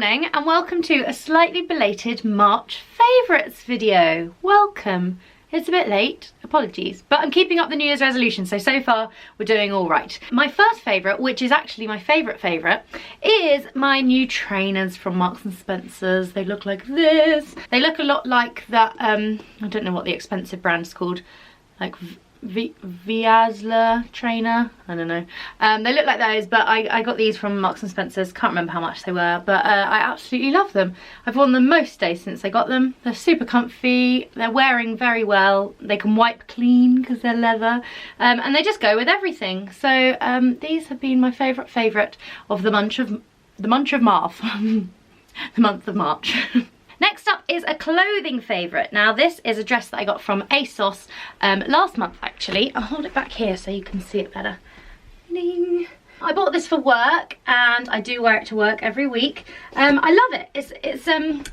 morning and welcome to a slightly belated March favourites video. Welcome. It's a bit late, apologies, but I'm keeping up the New Year's resolution, so far we're doing all right. My first favourite, which is actually my favourite, is my new trainers from Marks and Spencer's. They look like this. They look a lot like that, I don't know what the expensive brand's called, like Viazla trainer, I don't know. They look like those, but I got these from Marks and Spencer's. Can't remember how much they were, but I absolutely love them. I've worn them most days since I got them. They're super comfy, they're wearing very well, they can wipe clean because they're leather, and they just go with everything. So these have been my favourite of the month of March. The month of March. Next up is a clothing favourite. Now this is a dress that I got from ASOS last month actually. I'll hold it back here so you can see it better. Ding. I bought this for work and I do wear it to work every week. I love it. It's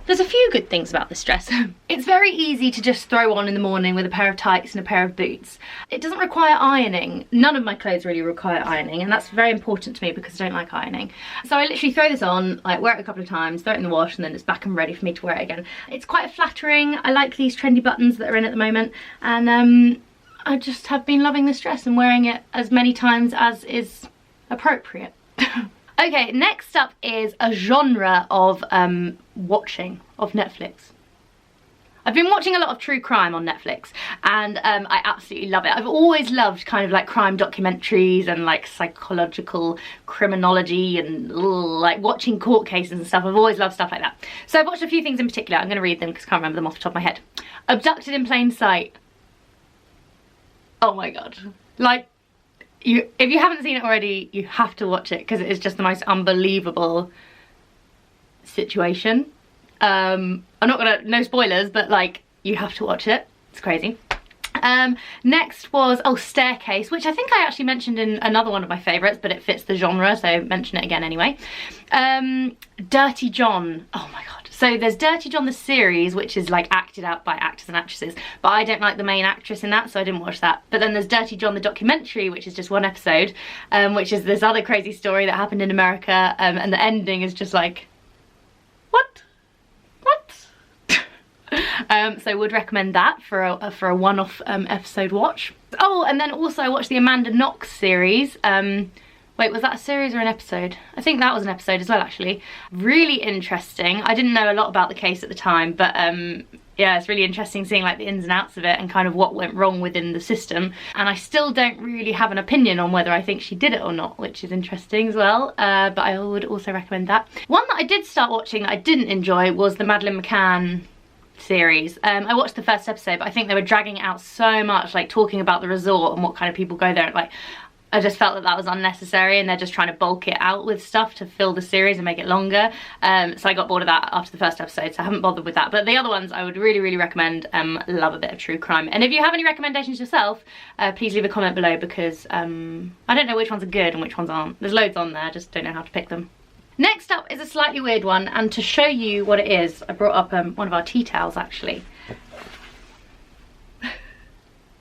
there's a few good things about this dress. It's very easy to just throw on in the morning with a pair of tights and a pair of boots. It doesn't require ironing. None of my clothes really require ironing, and that's very important to me because I don't like ironing. So I literally throw this on, like wear it a couple of times, throw it in the wash, and then it's back and ready for me to wear it again. It's quite flattering. I like these trendy buttons that are in at the moment, and I just have been loving this dress and wearing it as many times as is appropriate. Okay, next up is a genre of watching of Netflix. I've been watching a lot of true crime on Netflix and I absolutely love it. I've always loved kind of like crime documentaries and like psychological criminology and like watching court cases and stuff. I've always loved stuff like that. So I've watched a few things in particular. I'm going to read them because I can't remember them off the top of my head. Abducted in Plain Sight. Oh my god. Like, if you haven't seen it already, you have to watch it because it is just the most unbelievable situation. I'm not gonna, no spoilers, but like, you have to watch it. It's crazy. Next was, Staircase, which I think I actually mentioned in another one of my favourites, but it fits the genre, so mention it again anyway. Dirty John. Oh my god. So there's Dirty John the series, which is like acted out by actors and actresses, but I don't like the main actress in that, so I didn't watch that. But then there's Dirty John the documentary, which is just one episode, which is this other crazy story that happened in America, and the ending is just like, what? So would recommend that for a one-off episode watch. Oh, and then also I watched the Amanda Knox series. Wait, was that a series or an episode? I think that was an episode as well, actually. Really interesting. I didn't know a lot about the case at the time, but yeah, it's really interesting seeing like the ins and outs of it and kind of what went wrong within the system. And I still don't really have an opinion on whether I think she did it or not, which is interesting as well. But I would also recommend that. One that I did start watching that I didn't enjoy was the Madeleine McCann series. I watched the first episode, but I think they were dragging it out so much, like talking about the resort and what kind of people go there. Like, I just felt that that was unnecessary and they're just trying to bulk it out with stuff to fill the series and make it longer. So I got bored of that after the first episode, so I haven't bothered with that. But the other ones I would really recommend. Love a bit of true crime. And if you have any recommendations yourself, please leave a comment below because I don't know which ones are good and which ones aren't. There's loads on there, I just don't know how to pick them. Next up is a slightly weird one, and to show you what it is, I brought up one of our tea towels actually.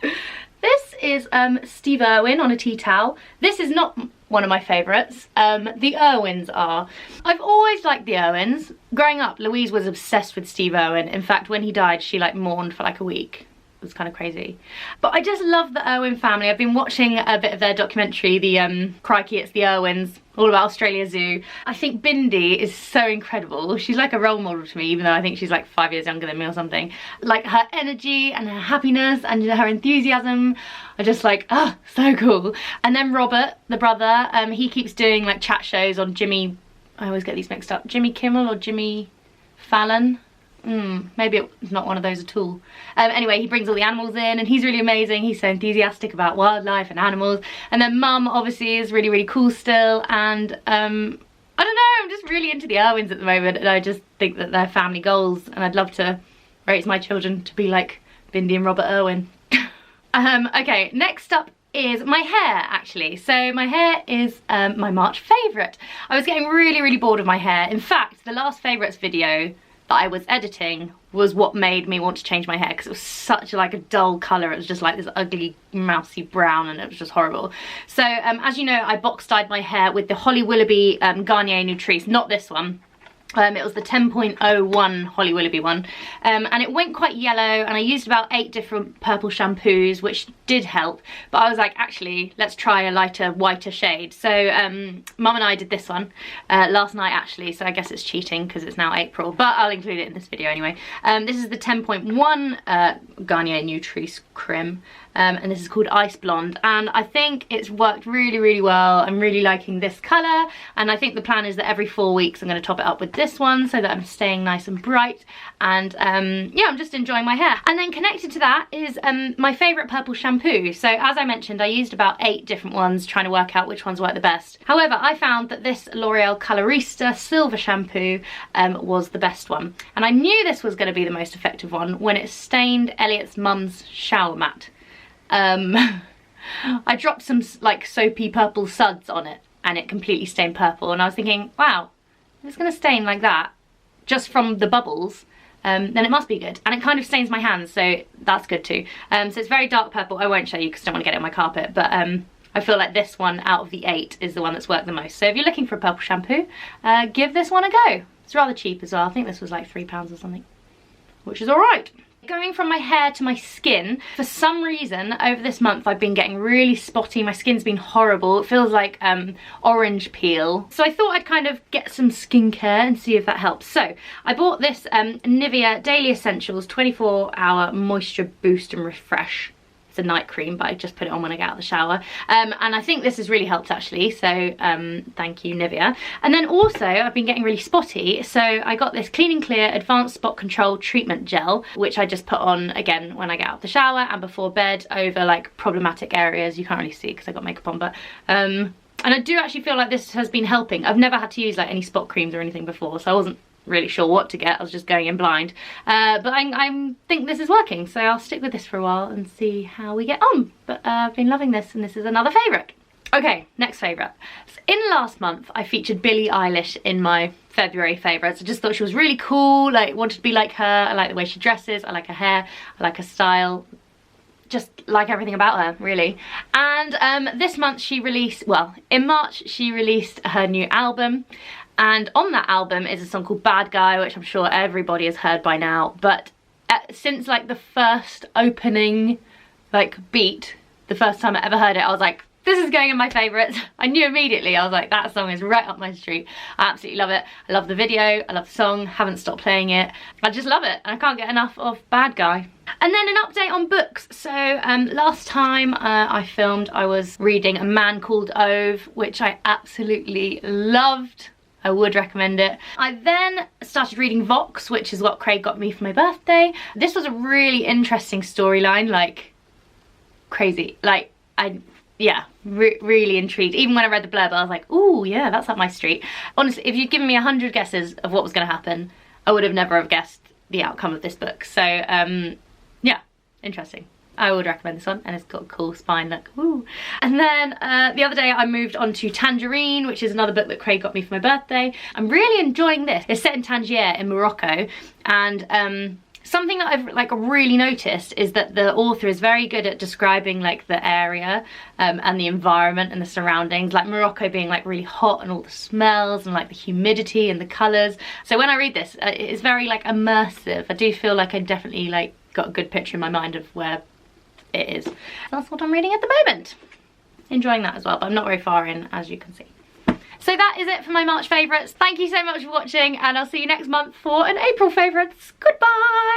This is Steve Irwin on a tea towel. This is not one of my favourites. The Irwins are. I've always liked the Irwins. Growing up, Louise was obsessed with Steve Irwin. In fact, when he died, she like mourned for like a week. It was kind of crazy. But I just love the Irwin family. I've been watching a bit of their documentary, the Crikey, It's the Irwins, all about Australia Zoo. I think Bindi is so incredible. She's like a role model to me, even though I think she's like 5 years younger than me or something. Like her energy and her happiness and her enthusiasm are just like, oh, so cool. And then Robert, the brother, he keeps doing like chat shows on Jimmy, I always get these mixed up, Jimmy Kimmel or Jimmy Fallon. Maybe it's not one of those at all. Anyway, he brings all the animals in and he's really amazing. He's so enthusiastic about wildlife and animals. And then Mum obviously is really cool still. And I don't know, I'm just really into the Irwins at the moment, and I just think that they're family goals and I'd love to raise my children to be like Bindi and Robert Irwin. Okay, next up is my hair actually. So my hair is my March favourite. I was getting really bored of my hair. In fact, the last favourites video that I was editing was what made me want to change my hair, because it was such like a dull colour. It was just like this ugly mousy brown and it was just horrible. So as you know, I box dyed my hair with the Holly Willoughby Garnier Nutrice, not this one. It was the 10.01 Holly Willoughby one, and it went quite yellow, and I used about 8 different purple shampoos, which did help, but I was like, actually, let's try a lighter, whiter shade. So Mum and I did this one last night actually, so I guess it's cheating because it's now April, but I'll include it in this video anyway. This is the 10.1 Garnier Nutrice Creme, and this is called Ice Blonde, and I think it's worked really, really well. I'm really liking this colour, and I think the plan is that every 4 weeks I'm going to top it up with this one so that I'm staying nice and bright, and yeah, I'm just enjoying my hair. And then connected to that is my favourite purple shampoo. So as I mentioned, I used about 8 different ones trying to work out which ones work the best. However, I found that this L'Oreal Colorista Silver shampoo was the best one, and I knew this was going to be the most effective one when it stained Elliot's mum's shower mat. I dropped some like soapy purple suds on it and it completely stained purple, and I was thinking, wow, if it's gonna stain like that just from the bubbles, then it must be good. And it kind of stains my hands, so that's good too. So it's very dark purple. I won't show you because I don't want to get it on my carpet, but I feel like this one out of the 8 is the one that's worked the most. So if you're looking for a purple shampoo, give this one a go. It's rather cheap as well. I think this was like £3 or something, which is all right. Going from my hair to my skin, for some reason over this month I've been getting really spotty. My skin's been horrible. It feels like orange peel. So I thought I'd kind of get some skincare and see if that helps. So I bought this Nivea Daily Essentials 24-hour moisture boost and refresh. It's a night cream, but I just put it on when I get out of the shower, and I think this has really helped actually, so thank you Nivea. And then also I've been getting really spotty, so I got this Clean and Clear Advanced Spot Control Treatment Gel, which I just put on again when I get out of the shower and before bed over like problematic areas. You can't really see because I got makeup on, but and I do actually feel like this has been helping. I've never had to use like any spot creams or anything before, so I wasn't really sure what to get. I was just going in blind, but I think this is working, so I'll stick with this for a while and see how we get on. But I've been loving this, and this is another favourite. Okay, next favourite. So in last month I featured Billie Eilish in my February favourites. I just thought she was really cool, like wanted to be like her. I like the way she dresses, I like her hair, I like her style, just like everything about her really. And this month she released, well in March she released her new album, and on that album is a song called Bad Guy, which I'm sure everybody has heard by now, but since like the first opening like beat, the first time I ever heard it, I was like, this is going in my favourites. I knew immediately, I was like, that song is right up my street. I absolutely love it. I love the video, I love the song, haven't stopped playing it. I just love it, and I can't get enough of Bad Guy. And then an update on books. So last time I filmed, I was reading A Man Called Ove, which I absolutely loved. I would recommend it. I then started reading Vox, which is what Craig got me for my birthday. This was a really interesting storyline, like crazy. Like really intrigued. Even when I read the blurb, I was like, ooh, yeah, that's up my street. Honestly, if you'd given me 100 guesses of what was going to happen, I would have never have guessed the outcome of this book. So yeah, interesting. I would recommend this one, and it's got a cool spine look. Ooh. And then the other day I moved on to Tangerine, which is another book that Craig got me for my birthday. I'm really enjoying this. It's set in Tangier in Morocco, and something that I've like really noticed is that the author is very good at describing like the area and the environment and the surroundings, like Morocco being like really hot and all the smells and like the humidity and the colours. So when I read this, it's very like immersive. I do feel like I definitely like got a good picture in my mind of where it is. That's what I'm reading at the moment. Enjoying that as well, but I'm not very far in, as you can see. So that is it for my March favourites. Thank you so much for watching, and I'll see you next month for an April favourites. Goodbye!